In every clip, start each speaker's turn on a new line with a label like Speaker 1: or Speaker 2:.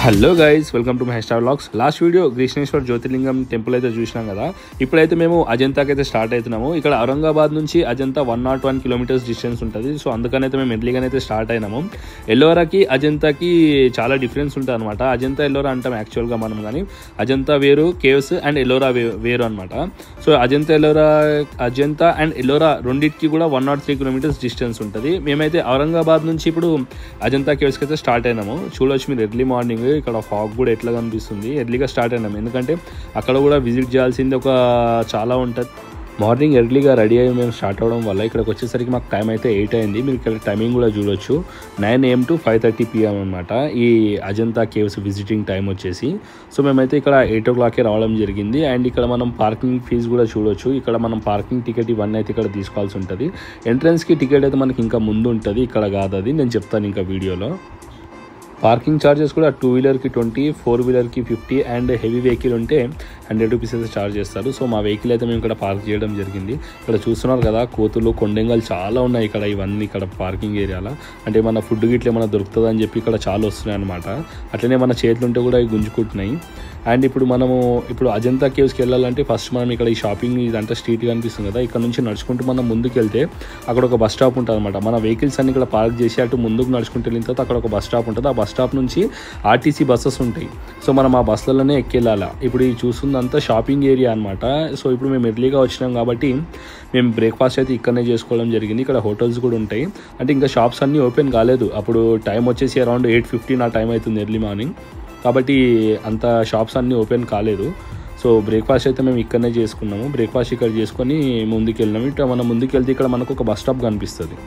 Speaker 1: Hello guys, welcome to my hair style vlogs. Last video Grishneshwar Jyotirlingam temple అయితే చూసినాం కదా. ఇప్పుడైతే మేము అజంతాకి అయితే స్టార్ట్ అవుతున్నాము. ఇక్కడ ఔరంగాబాద్ నుంచి అజంతా 101 కిలోమీటర్స్ డిస్టెన్స్ ఉంటుంది. సో అందుకనైతే మేము ఎర్లీగానైతే స్టార్ట్ అయినాము. ఎల్లోరాకి అజంతాకి చాలా డిఫరెన్స్ ఉంటుంది అనమాట. అజంతా ఎల్లోరా అంటాం యాక్చువల్గా మనం, కానీ అజంతా వేరు, కేవ్స్ అండ్ ఎల్లోరా వేరు అనమాట. సో అజంతా అండ్ ఎల్లోరా రెండింటికి కూడా 103 కిలోమీటర్స్ డిస్టెన్స్ ఉంటుంది. మేమైతే ఔరంగాబాద్ నుంచి ఇప్పుడు అజంతా కేవ్స్కి అయితే స్టార్ట్ అయినాము. చూడవచ్చు మీరు ఎర్లీ మార్నింగ్. ఇక్కడ ఫాగ్ కూడా ఎట్లా కనిపిస్తుంది. ఎర్లీగా స్టార్ట్ అయినాం ఎందుకంటే అక్కడ కూడా విజిట్ చేయాల్సింది ఒక చాలా ఉంటుంది. మార్నింగ్ ఎర్లీగా రెడీ అయ్యి మేము స్టార్ట్ అవ్వడం వల్ల ఇక్కడికి వచ్చేసరికి మాకు టైం అయితే 8 అయింది. మీరు ఇక్కడ టైమింగ్ కూడా చూడొచ్చు, 9 AM to 5:30 PM అనమాట ఈ అజంతా కేవ్స్ విజిటింగ్ టైం వచ్చేసి. సో మేమైతే ఇక్కడ 8 o'clock రావడం జరిగింది. అండ్ ఇక్కడ మనం పార్కింగ్ ఫీజు కూడా చూడొచ్చు. ఇక్కడ మనం పార్కింగ్ టికెట్ ఇవన్నీ అయితే ఇక్కడ తీసుకోవాల్సి ఉంటుంది. ఎంట్రన్స్కి టికెట్ అయితే మనకి ఇంకా ముందు ఉంటుంది, ఇక్కడ కాదు. అది నేను చెప్తాను ఇంకా వీడియోలో. పార్కింగ్ ఛార్జెస్ కూడా 2 వీలర్కి 20, 4 వీలర్కి 50 అండ్ హెవీ వెహికల్ ఉంటే 100 రూపీస్ అయితే ఛార్జ్ చేస్తారు. సో మా వెహికల్ అయితే మేము ఇక్కడ పార్క్ చేయడం జరిగింది. ఇక్కడ చూస్తున్నారు కదా, కోతులు, కొండెంగలు చాలా ఉన్నాయి ఇక్కడ. ఇవన్నీ ఇక్కడ పార్కింగ్ ఏరియాలో అంటే మన ఫుడ్ గిట్ల ఏమైనా దొరుకుతుంది అని చెప్పి ఇక్కడ చాలా వస్తున్నాయి అనమాట. అట్లనే మన చేతులు ఉంటే కూడా ఇవి గుంజుకుంటున్నాయి. అండ్ ఇప్పుడు అజంతా కేవ్స్కి వెళ్ళాలంటే ఫస్ట్ మనం ఇక్కడ ఈ షాపింగ్ ఇదంతా స్ట్రీట్ కనిపిస్తుంది కదా, ఇక్కడ నుంచి నడుచుకుంటూ మనం ముందుకు వెళ్తే అక్కడ ఒక బస్ స్టాప్ ఉంటుంది అనమాట. మన వెహికల్స్ అన్ని ఇక్కడ పార్క్ చేసి అటు ముందుకు నడుచుకుంటూ వెళ్ళిన తర్వాత అక్కడ ఒక బస్ స్టాప్ ఉంటుంది. ఆ బస్ స్టాప్ నుంచి ఆర్టీసీ బస్సెస్ ఉంటాయి. సో మనం ఆ బస్సులలోనే ఎక్కెళ్ళాలా. ఇప్పుడు ఈ చూస్తుందంతా షాపింగ్ ఏరియా అనమాట. సో ఇప్పుడు మేము ఎర్లీగా వచ్చినాం కాబట్టి మేము బ్రేక్ఫాస్ట్ అయితే ఇక్కడనే చేసుకోవడం జరిగింది. ఇక్కడ హోటల్స్ కూడా ఉంటాయి. అంటే ఇంకా షాప్స్ అన్నీ ఓపెన్ కాలేదు. అప్పుడు టైం వచ్చేసి అరౌండ్ 8:15 ఆ టైం అవుతుంది ఎర్లీ మార్నింగ్. కాబట్టి అంత షాప్స్ అన్నీ ఓపెన్ కాలేదు. సో బ్రేక్ఫాస్ట్ అయితే మేము ఇక్కడనే చేసుకున్నాము. బ్రేక్ఫాస్ట్ ఇక్కడ చేసుకొని ముందుకు వెళ్ళినాము. ఇట్లా మనం ముందుకు వెళ్తే ఇక్కడ మనకు ఒక బస్ స్టాప్ కనిపిస్తుంది.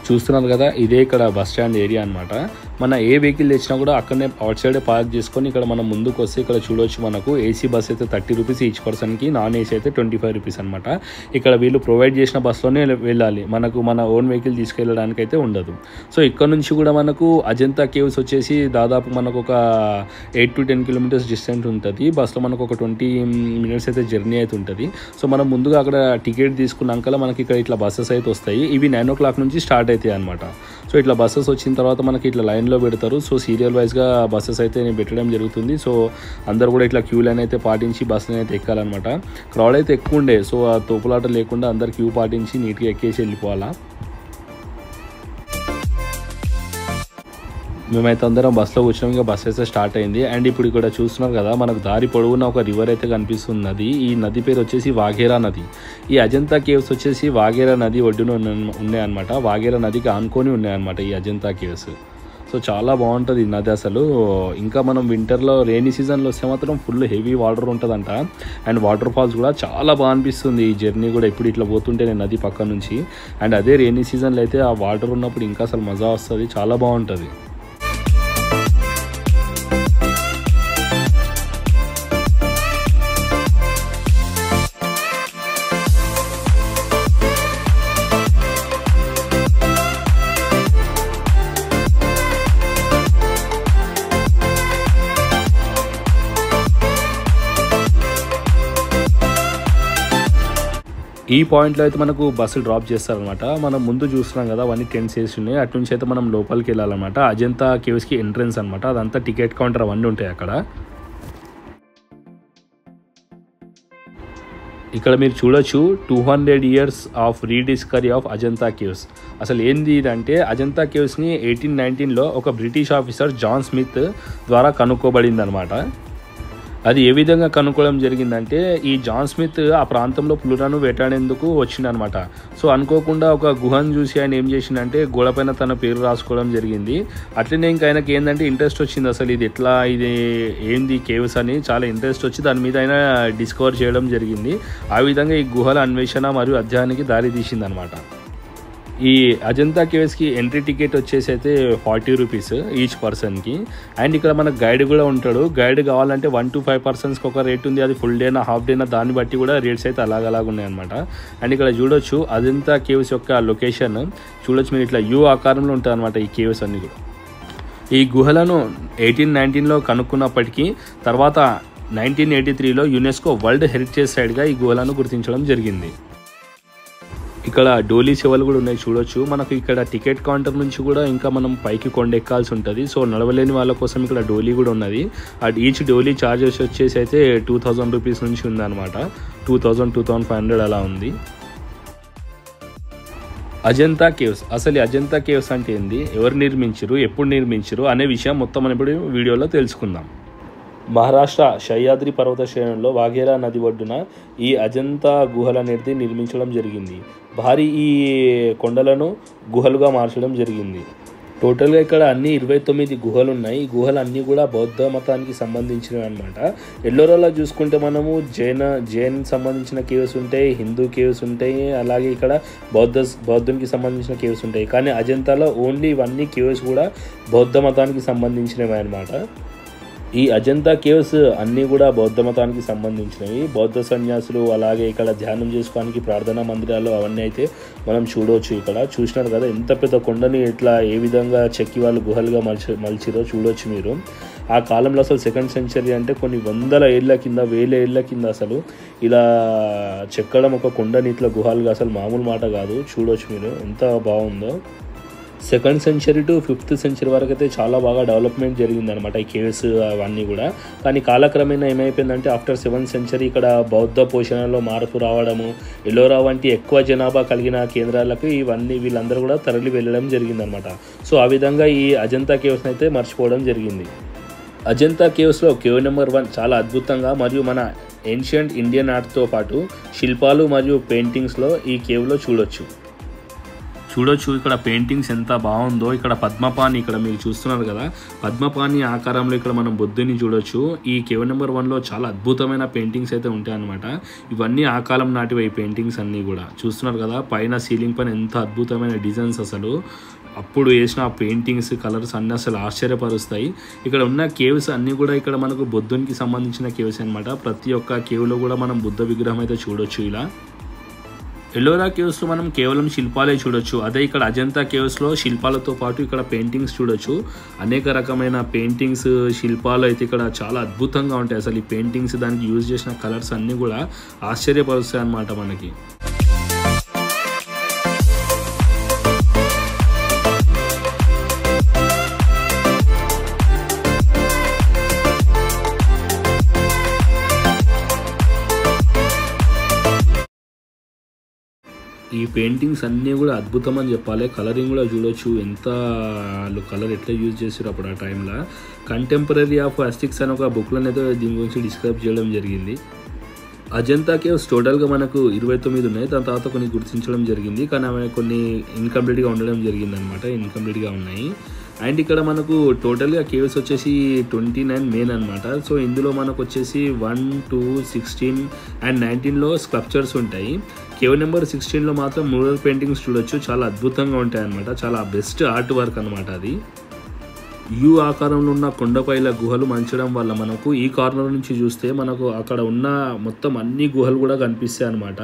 Speaker 1: చూస్తున్నారు కదా, ఇదే ఇక్కడ బస్ స్టాండ్ ఏరియా అనమాట. మన ఏ వెహికల్ తెచ్చినా కూడా అక్కడనే అవుట్ సైడే పార్క్ చేసుకొని ఇక్కడ మనం ముందుకు వస్తే ఇక్కడ చూడవచ్చు మనకు ఏసీ బస్ అయితే 30 రూపీస్ ఈచ్ పర్సన్కి, నాన్ ఏసీ అయితే 25 రూపీస్ అనమాట. ఇక్కడ వీళ్ళు ప్రొవైడ్ చేసిన బస్సులోనే వెళ్ళాలి. మనకు మన ఓన్ వెహికల్ తీసుకెళ్ళడానికి అయితే ఉండదు. సో ఇక్కడ నుంచి కూడా మనకు అజంతా కేవ్స్ వచ్చేసి దాదాపు మనకు ఒక 8 to 10 కిలోమీటర్స్ డిస్టెన్స్ ఉంటుంది. బస్సులో మనకు ఒక 20 minutes అయితే జర్నీ అయితే ఉంటుంది. సో మనం ముందుగా అక్కడ టికెట్ తీసుకున్నాక మనకి ఇక్కడ ఇట్లా బస్సెస్ అయితే వస్తాయి. ఇవి 9 o'clock నుంచి స్టార్ట్ అవుతాయి అనమాట. సో ఇట్లా బస్సెస్ వచ్చిన తర్వాత మనకి ఇట్లా లైన్లో పెడతారు. సో సీరియల్ వైజ్గా బస్సెస్ అయితే పెట్టడం జరుగుతుంది. సో అందరు కూడా ఇట్లా క్యూ లైన్ అయితే పాటించి బస్సుని అయితే ఎక్కాలన్నమాట. క్రౌడ్ అయితే ఎక్కువ ఉండే. సో ఆ తోపులాట లేకుండా అందరు క్యూ పాటించి నీట్గా ఎక్కేసి వెళ్ళిపోవాలా. మేమైతే అందరం బస్సులో కూర్చున్నాం. ఇంకా బస్ అయితే స్టార్ట్ అయింది. అండ్ ఇప్పుడు ఇక్కడ చూస్తున్నారు కదా, మనకు దారి పొడవున ఒక రివర్ అయితే కనిపిస్తున్నది. ఈ నది పేరు వచ్చేసి వాఘేరా నది. ఈ అజంతా కేవ్స్ వచ్చేసి వాఘేరా నది ఒడ్డున ఉన్నాయన్నమాట. వాఘేరా నదికి ఆనుకొని ఉన్నాయన్నమాట ఈ అజంతా కేవ్స్. సో చాలా బాగుంటుంది ఈ నది అసలు. ఇంకా మనం వింటర్లో రెయినీ సీజన్లో వస్తే మాత్రం ఫుల్ హెవీ వాటర్ ఉంటుందంట. అండ్ వాటర్ ఫాల్స్ కూడా చాలా బాగా అనిపిస్తుంది. ఈ జర్నీ కూడా ఇప్పుడు ఇట్లా పోతుంటే నేను నది పక్క నుంచి. అండ్ అదే రెయినీ సీజన్లో అయితే ఆ వాటర్ ఉన్నప్పుడు ఇంకా అసలు మజా వస్తుంది, చాలా బాగుంటుంది. ఈ పాయింట్లో అయితే మనకు బస్సులు డ్రాప్ చేస్తారనమాట. మనం ముందు చూస్తున్నాం కదా, అవన్నీ టెంట్స్ వేసి ఉన్నాయి. అటు నుంచి అయితే మనం లోపలికి వెళ్ళాలన్నమాట. అజంతా కేవ్స్కి ఎంట్రన్స్ అనమాట. అదంతా టికెట్ కౌంటర్ అవన్నీ ఉంటాయి అక్కడ. ఇక్కడ మీరు చూడొచ్చు 200 years of rediscovery of Ajanta caves. అసలు ఏంది ఇదంటే అజంతా కేవ్స్ని 1819లో ఒక బ్రిటిష్ ఆఫీసర్ జాన్ స్మిత్ ద్వారా కనుక్కోబడింది అనమాట. అది ఏ విధంగా కనుక్కోవడం జరిగిందంటే, ఈ జాన్ స్మిత్ ఆ ప్రాంతంలో పులులను వేటాడేందుకు వచ్చిందనమాట. సో అనుకోకుండా ఒక గుహను చూసి ఆయన ఏం చేసిందంటే గోడపైన తన పేరు రాసుకోవడం జరిగింది. అట్లనే ఇంకా ఆయనకి ఏంటంటే ఇంట్రెస్ట్ వచ్చింది. అసలు ఇది ఎట్లా, ఇది ఏంది కేవ్స్ అని చాలా ఇంట్రెస్ట్ వచ్చి దాని మీద ఆయన డిస్కవర్ చేయడం జరిగింది. ఆ విధంగా ఈ గుహల అన్వేషణ మరియు అధ్యయనానికి దారి తీసింది అనమాట. ఈ అజంతా కేవ్స్కి ఎంట్రీ టికెట్ వచ్చేసి అయితే 40 రూపీస్ ఈచ్ పర్సన్కి. అండ్ ఇక్కడ మనకు గైడ్ కూడా ఉంటాడు. గైడ్ కావాలంటే 1 to 5 personsకి ఒక రేట్ ఉంది. అది ఫుల్ డేనా హాఫ్ డేనా దాన్ని బట్టి కూడా రేట్స్ అయితే అలాగ ఉన్నాయి అనమాట. అండ్ ఇక్కడ చూడొచ్చు అజంతా కేవ్స్ యొక్క లొకేషన్ చూడొచ్చు మీరు. ఇట్లా యూ ఆకారంలో ఉంటుంది అనమాట ఈ కేవ్స్ అన్ని కూడా. ఈ గుహలను 1819లో కనుక్కున్నప్పటికీ తర్వాత 1983లో యునెస్కో వరల్డ్ హెరిటేజ్ సైట్గా ఈ గుహలను గుర్తించడం జరిగింది. ఇక్కడ డోలీ సేవలు కూడా ఉన్నాయి చూడొచ్చు. మనకు ఇక్కడ టికెట్ కౌంటర్ నుంచి కూడా ఇంకా మనం పైకి కొండెక్కాల్సి ఉంటుంది. సో నడవలేని వాళ్ళ కోసం ఇక్కడ డోలీ కూడా ఉన్నది. ఈచ్ డోలీ ఛార్జెస్ వచ్చేసి అయితే 2000 రూపీస్ నుంచి ఉందన్నమాట. 2500 అలా ఉంది. అజంతా కేవ్స్, అసలు అజంతా కేవ్స్ అంటే ఏంది, ఎవరు నిర్మించరు, ఎప్పుడు నిర్మించరు అనే విషయం మొత్తం మనం ఇప్పుడు వీడియోలో తెలుసుకుందాం. మహారాష్ట్ర సహ్యాద్రి పర్వత శ్రేణుల్లో వాఘేరా నది ఒడ్డున ఈ అజంతా గుహల అనేది నిర్మించడం జరిగింది. భారీ ఈ కొండలను గుహలుగా మార్చడం జరిగింది. టోటల్గా ఇక్కడ అన్ని 29 గుహలు ఉన్నాయి. ఈ గుహలు అన్నీ కూడా బౌద్ధ మతానికి సంబంధించినవి అనమాట. ఎల్లోరాలో చూసుకుంటే మనము జైన్ సంబంధించిన కేవ్స్ ఉంటాయి, హిందూ కేవ్స్ ఉంటాయి, అలాగే ఇక్కడ బౌద్ధునికి సంబంధించిన కేవ్స్ ఉంటాయి. కానీ అజంతాలో ఓన్లీ ఇవన్నీ కేవ్స్ కూడా బౌద్ధ మతానికి సంబంధించినవి అనమాట. ఈ అజంతా కేవ్స్ అన్నీ కూడా బౌద్ధ మతానికి సంబంధించినవి. బౌద్ధ సన్యాసులు అలాగే ఇక్కడ ధ్యానం చేసుకోవడానికి ప్రార్థనా మందిరాలు అవన్నీ అయితే మనం చూడవచ్చు. ఇక్కడ చూసినారు కదా ఎంత పెద్ద కొండని ఇట్లా ఏ విధంగా చెక్కి వాళ్ళు గుహలుగా మలిచిరో చూడవచ్చు మీరు. ఆ కాలంలో అసలు 2nd సెంచరీ అంటే కొన్ని వందల ఏళ్ళ కింద, వేల ఏళ్ళ కింద అసలు ఇలా చెక్కడం ఒక కొండని ఇట్లా గుహలుగా అసలు మామూలు మాట కాదు. చూడవచ్చు మీరు ఎంత బాగుందో. 2nd century to 5th century వరకు అయితే చాలా బాగా డెవలప్మెంట్ జరిగిందనమాట ఈ కేవ్స్ అవన్నీ కూడా. కానీ కాలక్రమేణా ఏమైపోయిందంటే ఆఫ్టర్ 7th సెంచరీ ఇక్కడ బౌద్ధ పోషణలో మార్పు రావడము, ఎల్లోరా వంటి ఎక్కువ జనాభా కలిగిన కేంద్రాలకు వీళ్ళందరూ కూడా తరలి వెళ్ళడం జరిగిందనమాట. సో ఆ విధంగా ఈ అజంతా కేవ్స్ని అయితే మర్చిపోవడం జరిగింది. అజంతా కేవ్స్లో కేవ్ నెంబర్ 1 చాలా అద్భుతంగా మరియు మన ఏన్షియంట్ ఇండియన్ ఆర్ట్తో పాటు శిల్పాలు మరియు పెయింటింగ్స్లో ఈ కేవ్లో చూడొచ్చు. ఇక్కడ పెయింటింగ్స్ ఎంత బాగుందో. ఇక్కడ పద్మపాణి, ఇక్కడ మీరు చూస్తున్నారు కదా పద్మపాణి ఆకారంలో ఇక్కడ మనం బుద్ధుని చూడొచ్చు. ఈ కేవ్ నెంబర్ 1లో చాలా అద్భుతమైన పెయింటింగ్స్ అయితే ఉంటాయన్నమాట. ఇవన్నీ ఆ కాలం నాటివి ఈ పెయింటింగ్స్ అన్నీ కూడా చూస్తున్నారు కదా. పైన సీలింగ్ పైన ఎంత అద్భుతమైన డిజైన్స్, అసలు అప్పుడు వేసిన పెయింటింగ్స్ కలర్స్ అన్నీ అసలు ఆశ్చర్యపరుస్తాయి. ఇక్కడ ఉన్న కేవ్స్ అన్నీ కూడా ఇక్కడ మనకు బుద్ధునికి సంబంధించిన కేవ్స్ అనమాట. ప్రతి ఒక్క కేవ్లో కూడా మనం బుద్ధ విగ్రహం అయితే చూడొచ్చు. ఇలా ఎల్లోరా కేవ్స్లో మనం కేవలం శిల్పాలే చూడొచ్చు. అదే ఇక్కడ అజంతా కేవ్స్లో శిల్పాలతో పాటు ఇక్కడ పెయింటింగ్స్ చూడొచ్చు. అనేక రకమైన పెయింటింగ్స్, శిల్పాలు అయితే ఇక్కడ చాలా అద్భుతంగా ఉంటాయి. అసలు ఈ పెయింటింగ్స్, దానికి యూజ్ చేసిన కలర్స్ అన్నీ కూడా ఆశ్చర్యపరుస్తాయి అన్నమాట మనకి. ఈ పెయింటింగ్స్ అన్నీ కూడా అద్భుతం అని చెప్పాలి. కలరింగ్ కూడా చూడొచ్చు, ఎంత కలర్ ఎట్లా యూజ్ చేశారు అప్పుడు ఆ టైంలో. కంటెంపరీ ఆఫ్ అస్టిక్స్ అని ఒక బుక్లను అయితే దీని గురించి డిస్క్రైబ్ చేయడం జరిగింది. అజంతా కేవ్స్ టోటల్గా మనకు 29 ఉన్నాయి. దాని తర్వాత కొన్ని గుర్తించడం జరిగింది, కానీ అవి కొన్ని ఇన్కంప్లీట్గా ఉండడం జరిగింది అనమాట. ఇన్కంప్లీట్గా ఉన్నాయి. అండ్ ఇక్కడ మనకు టోటల్గా కేవ్స్ వచ్చేసి 29 మెయిన్ అనమాట. సో ఇందులో మనకు వచ్చేసి 1, 2, 16 అండ్ 19లో స్కల్ప్చర్స్ ఉంటాయి. కేవ్ నెంబర్ 16లో మాత్రం మ్యూరల్ పెయింటింగ్స్ చూడొచ్చు. చాలా అద్భుతంగా ఉంటాయి అనమాట. చాలా బెస్ట్ ఆర్ట్ వర్క్ అనమాట అది. యూ ఆకారంలో ఉన్న కొండపైల గుహలు మంచడం వల్ల మనకు ఈ కార్నర్ నుంచి చూస్తే మనకు అక్కడ ఉన్న మొత్తం అన్ని గుహలు కూడా కనిపిస్తాయి అనమాట.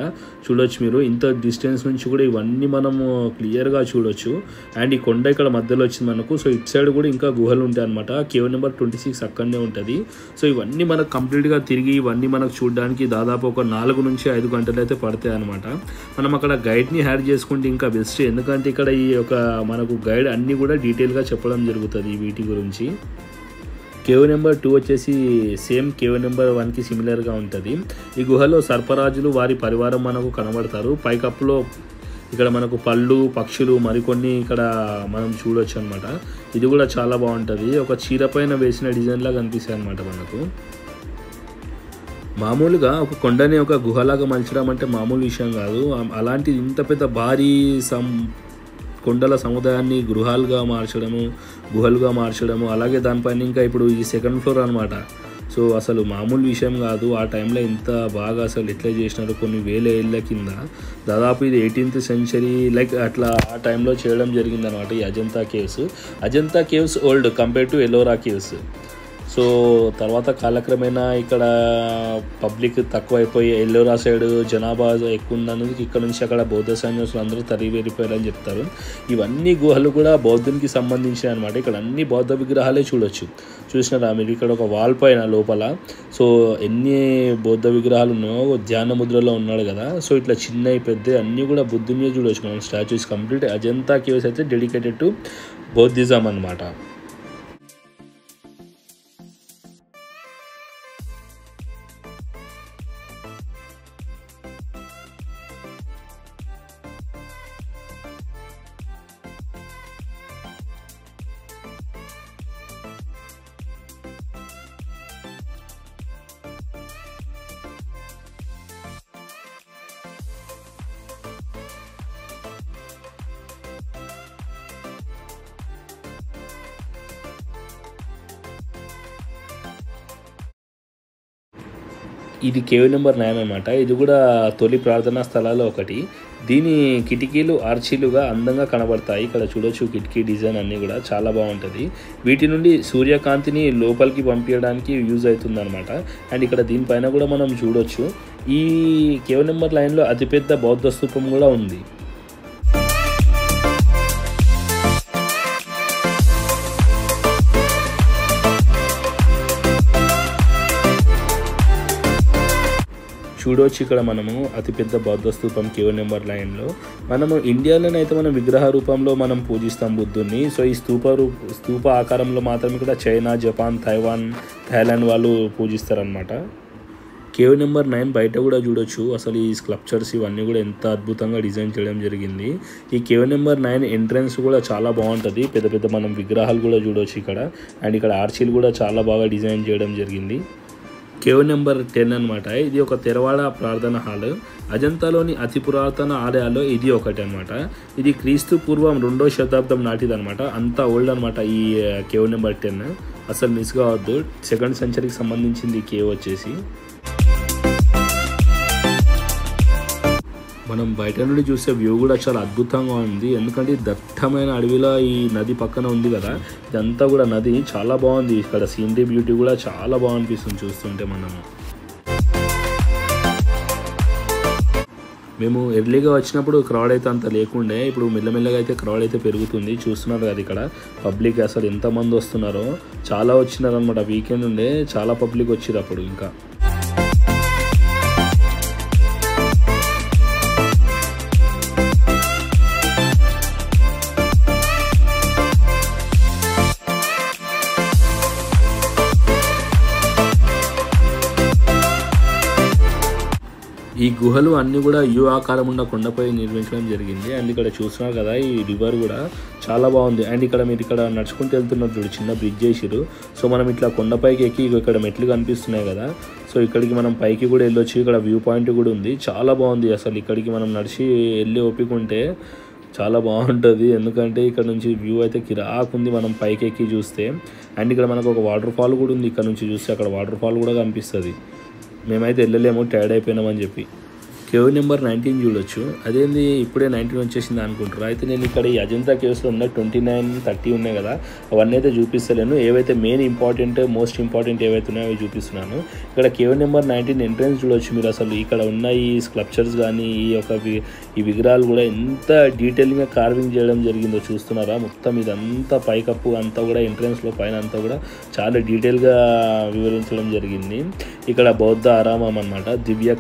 Speaker 1: చూడొచ్చు మీరు ఇంత డిస్టెన్స్ నుంచి కూడా ఇవన్నీ మనము క్లియర్గా చూడొచ్చు. అండ్ ఈ కొండ ఇక్కడ మధ్యలో వచ్చింది మనకు. సో ఇటు సైడ్ కూడా ఇంకా గుహలు ఉంటాయి అనమాట. కేవ్ నెంబర్ 26 అక్కడనే ఉంటుంది. సో ఇవన్నీ మనకు కంప్లీట్గా తిరిగి ఇవన్నీ మనకు చూడడానికి దాదాపు ఒక 4 నుంచి 5 గంటలు అయితే పడతాయి అనమాట. మనం అక్కడ గైడ్ని హ్యాడ్ చేసుకుంటే ఇంకా బెస్ట్. ఎందుకంటే ఇక్కడ ఈ యొక్క మనకు గైడ్ అన్నీ కూడా డీటెయిల్గా చెప్పడం జరుగుతుంది వీటి గురించి. కేవ్ నెంబర్ 2 వచ్చేసి సేమ్ కేవ్ నెంబర్ 1కి సిమిలర్గా ఉంటుంది. ఈ గుహలో సర్పరాజులు వారి పరివారం మనకు కనబడతారు. పైకప్పులో ఇక్కడ మనకు పళ్ళు, పక్షులు మరికొన్ని ఇక్కడ మనం చూడొచ్చు అనమాట. ఇది కూడా చాలా బాగుంటుంది. ఒక చీర పైన వేసిన డిజైన్ లాగా కనిపిస్తాయి అనమాట మనకు. మామూలుగా ఒక కొండని ఒక గుహలాగా మలచడం అంటే మామూలు విషయం కాదు. అలాంటి ఇంత పెద్ద భారీ కొండల సముదాయాన్ని గుహలుగా మార్చడము, అలాగే దానిపైన ఇంకా ఇప్పుడు ఈ 2nd ఫ్లోర్ అనమాట. సో అసలు మామూలు విషయం కాదు. ఆ టైంలో ఇంత బాగా అసలు ఎట్లా చేసినారు, కొన్ని వేల ఏళ్ళ కింద, దాదాపు ఇది 18th సెంచరీ లైక్ అట్లా ఆ టైంలో చేయడం జరిగిందనమాట ఈ Ajanta caves. Ajanta caves old compare to Ellora caves. So తర్వాత కాలక్రమేణా ఇక్కడ పబ్లిక్ తక్కువైపోయి ఎల్లోరా సైడ్ జనాభా ఎక్కువ ఉన్నందుకు ఇక్కడ నుంచి అక్కడ బౌద్ధ సన్యాసులు అందరూ తరివేరిపోయారని చెప్తారు. ఇవన్నీ గుహలు కూడా బౌద్ధునికి సంబంధించినవి అనమాట. ఇక్కడ అన్ని బౌద్ధ విగ్రహాలే చూడొచ్చు. చూసినారా మీరు ఇక్కడ ఒక వాల్ పైన లోపల సో ఎన్ని బౌద్ధ విగ్రహాలు ఉన్నాయో ధ్యాన ముద్రలో ఉన్నాడు కదా. సో ఇట్లా చిన్నవి పెద్ద అన్నీ కూడా బుద్ధుని చూడొచ్చు మనం. స్టాచ్యూస్ కంప్లీట్ అజంతా కేవ్స్ అయితే డెడికేటెడ్ టు బౌద్ధిజం అనమాట. ఇది కేవ్ నెంబర్ 9 అనమాట. ఇది కూడా తొలి ప్రార్థనా స్థలాల్లో ఒకటి. దీని కిటికీలు ఆర్చీలుగా అందంగా కనబడతాయి. ఇక్కడ చూడొచ్చు కిటికీ డిజైన్ అన్నీ కూడా చాలా బాగుంటుంది. వీటి నుండి సూర్యకాంతిని లోపలికి పంపించడానికి యూజ్ అవుతుంది అనమాట. అండ్ ఇక్కడ దీనిపైన కూడా మనం చూడొచ్చు ఈ కేవ్ నెంబర్ 9లో అతిపెద్ద బౌద్ధ స్తూపం కూడా ఉంది. చూడవచ్చు ఇక్కడ మనము అతిపెద్ద బౌద్ధ స్తూపం కేవ్ నెంబర్ 9లో. మనము ఇండియాలోనైతే మనం విగ్రహ రూపంలో మనం పూజిస్తాం బుద్ధుని. సో ఈ స్తూప ఆకారంలో మాత్రం ఇక్కడ చైనా, జపాన్, థాయిలాండ్ వాళ్ళు పూజిస్తారనమాట. కేవ్ నెంబర్ 9 బయట కూడా చూడొచ్చు. అసలు ఈ స్కల్ప్చర్స్ ఇవన్నీ కూడా ఎంత అద్భుతంగా డిజైన్ చేయడం జరిగింది. ఈ కేవ్ నెంబర్ 9 ఎంట్రన్స్ కూడా చాలా బాగుంటుంది. పెద్ద పెద్ద మనం విగ్రహాలు కూడా చూడవచ్చు ఇక్కడ. అండ్ ఇక్కడ ఆర్చీలు కూడా చాలా బాగా డిజైన్ చేయడం జరిగింది. కేవ్ నెంబర్ 10 అనమాట. ఇది ఒక తెరవాడ ప్రార్థన హాల్. అజంతాలోని అతి పురాతన ఆలయాల్లో ఇది ఒకటి అనమాట. ఇది క్రీస్తు పూర్వం 2వ శతాబ్దం నాటిది అనమాట. అంత ఓల్డ్ అనమాట ఈ కేవ్ నెంబర్ 10. అసలు మిస్ కావద్దు. 2nd సెంచరీకి సంబంధించింది ఈ కేవ్ వచ్చేసి. మనం బయట నుండి చూసే వ్యూ కూడా చాలా అద్భుతంగా ఉంది. ఎందుకంటే దట్టమైన అడవిలో ఈ నది పక్కన ఉంది కదా. ఇదంతా కూడా నది చాలా బాగుంది. ఇక్కడ సీనరీ బ్యూటీ కూడా చాలా బాగా అనిపిస్తుంది చూస్తుంటే. మేము ఎర్లీగా వచ్చినప్పుడు క్రౌడ్ అయితే అంత లేకుండే. ఇప్పుడు మెల్లమెల్లగా అయితే క్రౌడ్ అయితే పెరుగుతుంది. చూస్తున్నారు కదా ఇక్కడ పబ్లిక్ అసలు ఎంతమంది వస్తున్నారో. చాలా వచ్చినారు అనమాట. వీకెండ్ ఉండే చాలా పబ్లిక్ వచ్చిరు అప్పుడు. ఇంకా ఈ గుహలు అన్నీ కూడా యూ ఆకారం ఉన్న కొండపై నిర్మించడం జరిగింది. అండ్ ఇక్కడ చూస్తున్నారు కదా ఈ రివర్ కూడా చాలా బాగుంది. అండ్ ఇక్కడ మీరు ఇక్కడ నడుచుకుంటూ వెళ్తున్నారు చూడు, చిన్న బ్రిడ్జ్ చేసిరు. సో మనం ఇట్లా కొండపైకి ఎక్కి ఇక్కడ మెట్లు కనిపిస్తున్నాయి కదా. సో ఇక్కడికి మనం పైకి కూడా వెళ్ళొచ్చు. ఇక్కడ వ్యూ పాయింట్ కూడా ఉంది. చాలా బాగుంది. అసలు ఇక్కడికి మనం నడిచి వెళ్ళి ఒప్పుకుంటే చాలా బాగుంటుంది. ఎందుకంటే ఇక్కడ నుంచి వ్యూ అయితే కిరాకుంది మనం పైకి ఎక్కి చూస్తే. అండ్ ఇక్కడ మనకు ఒక వాటర్ ఫాల్ కూడా ఉంది. ఇక్కడ నుంచి చూస్తే అక్కడ వాటర్ ఫాల్ కూడా కనిపిస్తుంది. మేమైతే వెళ్ళలేము, టైర్డ్ అయిపోయినామని చెప్పి. కేవ్ నెంబర్ 19 చూడొచ్చు. అదేంది ఇప్పుడే 19 వచ్చేసింది అనుకుంటారు. అయితే నేను ఇక్కడ ఈ అజంతా కేవ్స్లో ఉన్న 29, 30 ఉన్నాయి కదా, అవన్నీ అయితే చూపిస్తలేను. ఏవైతే మెయిన్ మోస్ట్ ఇంపార్టెంట్ ఏవైతే ఉన్నాయో అవి చూపిస్తున్నాను. ఇక్కడ కేవ్ నెంబర్ 19 ఎంట్రన్స్ చూడొచ్చు మీరు. అసలు ఇక్కడ ఉన్న ఈ స్కల్ప్చర్స్ కానీ ఈ విగ్రహాలు కూడా ఎంత డీటెయిల్గా కార్వింగ్ చేయడం జరిగిందో చూస్తున్నారా. మొత్తం ఇదంతా పైకప్పు అంతా కూడా ఎంట్రన్స్లో పైన అంతా కూడా చాలా డీటెయిల్గా వివరించడం జరిగింది. ఇక్కడ బౌద్ధ ఆరామం అనమాట. దివ్య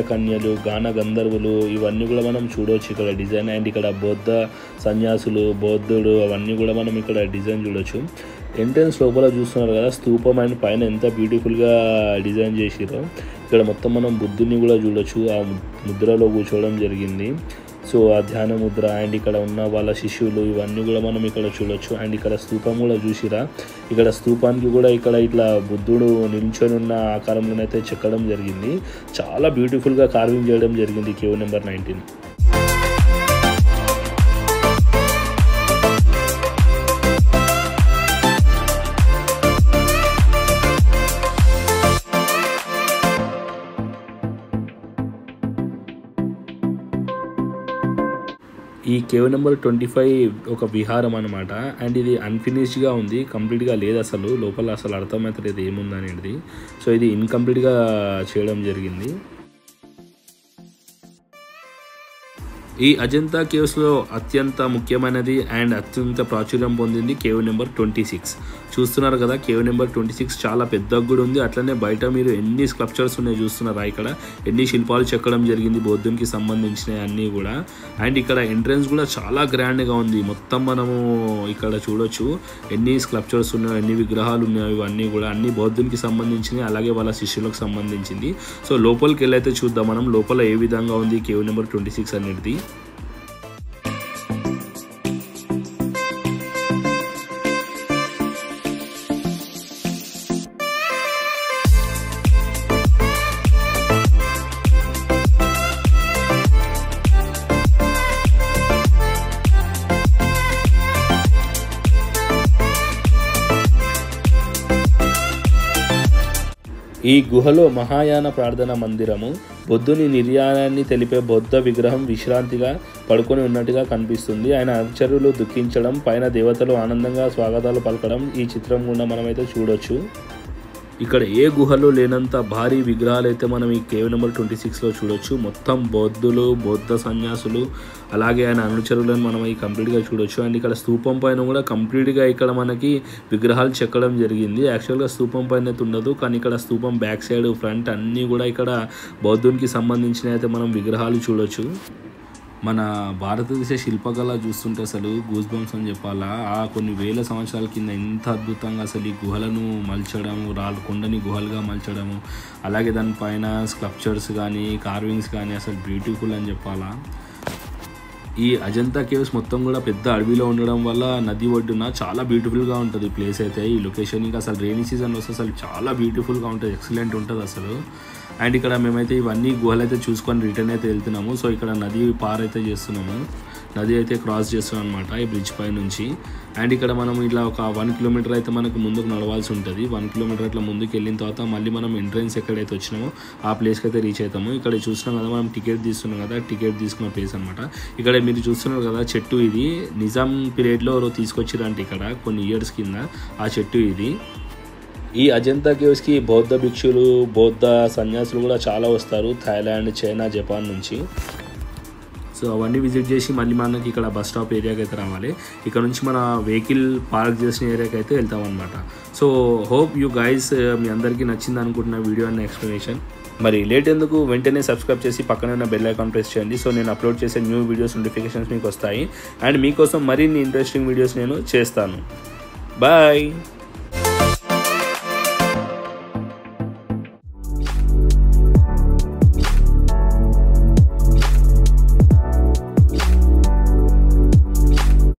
Speaker 1: కన్యలు, గాన గంధర్వులు ఇవన్నీ కూడా మనం చూడవచ్చు ఇక్కడ డిజైన్. అండ్ ఇక్కడ బౌద్ధ సన్యాసులు, బౌద్ధుడు అవన్నీ కూడా మనం ఇక్కడ డిజైన్ చూడొచ్చు. ఎంట్రన్స్ లోపల చూస్తున్నారు కదా స్తూపం అండ్ పైన ఎంత బ్యూటిఫుల్గా డిజైన్ చేసిరో. ఇక్కడ మొత్తం మనం బుద్ధుని కూడా చూడొచ్చు. ఆ ముద్రలో కూర్చోవడం జరిగింది. సో ఆ ధ్యాన ముద్ర అండ్ ఇక్కడ ఉన్న వాళ్ళ శిష్యులు ఇవన్నీ కూడా మనం ఇక్కడ చూడొచ్చు. అండ్ ఇక్కడ స్తూపం కూడా చూసిరా. ఇక్కడ స్తూపానికి కూడా ఇక్కడ ఇట్లా బుద్ధుడు నిల్చొని ఉన్న ఆకారంలోనైతే చెక్కడం జరిగింది. చాలా బ్యూటిఫుల్గా కార్వింగ్ చేయడం జరిగింది కేవ్ నెంబర్ 19. ఈ కేవ్ నెంబర్ 25 ఒక విహారం అనమాట. అండ్ ఇది అన్ఫినిష్డ్గా ఉంది, కంప్లీట్గా లేదు అసలు, లోపల అసలు అర్థమవుతలేదు ఏముందనేది. సో ఇది ఇన్కంప్లీట్గా చేయడం జరిగింది. ఈ అజంతా కేవ్స్లో అత్యంత ముఖ్యమైనది అండ్ అత్యంత ప్రాచుర్యం పొందింది కేవ్ నెంబర్ 26. చూస్తున్నారు కదా, కేవ్ నెంబర్ 26 చాలా పెద్దగా కూడా ఉంది. అట్లనే బయట మీరు ఎన్ని స్కల్ప్చర్స్ ఉన్నాయి చూస్తున్నారా, ఇక్కడ ఎన్ని శిల్పాలు చెక్కడం జరిగింది బౌద్ధునికి సంబంధించినవి అన్నీ కూడా. అండ్ ఇక్కడ ఎంట్రన్స్ కూడా చాలా గ్రాండ్గా ఉంది. మొత్తం మనము ఇక్కడ చూడొచ్చు ఎన్ని స్కల్ప్చర్స్ ఉన్నాయో, ఎన్ని విగ్రహాలు ఉన్నాయో, ఇవన్నీ కూడా అన్ని బౌద్ధునికి సంబంధించినవి, అలాగే వాళ్ళ శిష్యులకు సంబంధించింది. సో లోపలికి వెళ్ళైతే చూద్దాం మనం లోపల ఏ విధంగా ఉంది కేవ్ నెంబర్ 26 అనేది. ఈ గుహలో మహాయాన ప్రార్థన మందిరము, బుద్ధుని నిర్యాణాన్ని తెలిపే బౌద్ధ విగ్రహం విశ్రాంతిగా పడుకొని ఉన్నట్టుగా కనిపిస్తుంది. ఆయన అనుచరులు దుఃఖించడం, పైన దేవతలు ఆనందంగా స్వాగతాలు పలకడం ఈ చిత్రం గుండా మనమైతే చూడొచ్చు. ఇక్కడ ఏ గుహలో లేనంత భారీ విగ్రహాలు అయితే మనం ఈ కేవ్ నెంబర్ 26లో చూడొచ్చు. మొత్తం బౌద్ధులు, బౌద్ధ సన్యాసులు, అలాగే ఆయన అనుచరులను మనం ఈ కంప్లీట్గా చూడొచ్చు. అండ్ ఇక్కడ స్తూపం పైన కూడా కంప్లీట్గా ఇక్కడ మనకి విగ్రహాలు చెక్కడం జరిగింది. యాక్చువల్గా స్తూపం పైన అయితే ఉండదు, కానీ ఇక్కడ స్తూపం బ్యాక్ సైడ్, ఫ్రంట్ అన్నీ కూడా ఇక్కడ బౌద్ధునికి సంబంధించిన అయితే మనం విగ్రహాలు చూడొచ్చు. మన భారతదేశ శిల్పకళ చూస్తుంటే అసలు గూస్ బంప్స్ అని చెప్పాలా. కొన్ని వేల సంవత్సరాల కింద ఎంత అద్భుతంగా అసలు ఈ గుహలను మలచడము, కొండని గుహలుగా మలచడము, అలాగే దానిపైన స్కల్ప్చర్స్ కానీ కార్వింగ్స్ కానీ అసలు బ్యూటిఫుల్ అని చెప్పాలా. ఈ అజంతా కేవ్స్ మొత్తం కూడా పెద్ద అడవిలో ఉండడం వల్ల నది ఒడ్డున చాలా బ్యూటిఫుల్గా ఉంటుంది ఈ ప్లేస్ అయితే. ఈ లొకేషన్ ఇంకా అసలు రెయినీ సీజన్ వస్తే అసలు చాలా బ్యూటిఫుల్గా ఉంటుంది, ఎక్సలెంట్ ఉంటుంది అసలు. అండ్ ఇక్కడ మేమైతే ఇవన్నీ గుహలు అయితే చూసుకొని రిటర్న్ అయితే వెళ్తున్నాము. సో ఇక్కడ నది పార్ అయితే చేస్తున్నాము, నది అయితే క్రాస్ చేస్తున్నాం అనమాట ఈ బ్రిడ్జ్ పై నుంచి. అండ్ ఇక్కడ మనం ఇట్లా ఒక 1 కిలోమీటర్ అయితే మనకు ముందుకు నడవాల్సి ఉంటుంది. 1 కిలోమీటర్ అట్లా ముందుకు వెళ్ళిన తర్వాత మళ్ళీ మనం ఎంట్రన్స్ ఎక్కడైతే వచ్చినామో ఆ ప్లేస్కి అయితే రీచ్ అవుతాము. ఇక్కడ చూస్తున్నాం కదా మనం టికెట్ తీస్తున్నాం కదా, టికెట్ తీసుకున్న ప్లేస్ అనమాట. ఇక్కడ మీరు చూస్తున్నారు కదా చెట్టు, ఇది నిజాం పీరియడ్లో తీసుకొచ్చిరంటే ఇక్కడ కొన్ని ఇయర్స్ కింద ఆ చెట్టు ఇది. ఈ అజంతా కేవ్స్కి బౌద్ధ భిక్షులు, బౌద్ధ సన్యాసులు కూడా చాలా వస్తారు, థాయిలాండ్, చైనా, జపాన్ నుంచి. సో అవన్నీ విజిట్ చేసి మళ్ళీ మనకి ఇక్కడ బస్ స్టాప్ ఏరియాకి అయితే రావాలి. ఇక్కడ నుంచి మన వెహికల్ పార్క్ చేసిన ఏరియాకి అయితే వెళ్తాం అనమాట. సో హోప్ యూ గైస్ మీ అందరికీ నచ్చింది అనుకుంటున్న వీడియో అండ్ ఎక్స్ప్లెనేషన్. మరి లేట్ ఎందుకు, వెంటనే సబ్స్క్రైబ్ చేసి పక్కనే ఉన్న బెల్ ఐకాన్ ప్రెస్ చేయండి. సో నేను అప్లోడ్ చేసే న్యూ వీడియోస్ నోటిఫికేషన్స్ మీకు వస్తాయి. అండ్ మీకోసం మరిన్ని ఇంట్రెస్టింగ్ వీడియోస్ నేను చేస్తాను. బాయ్.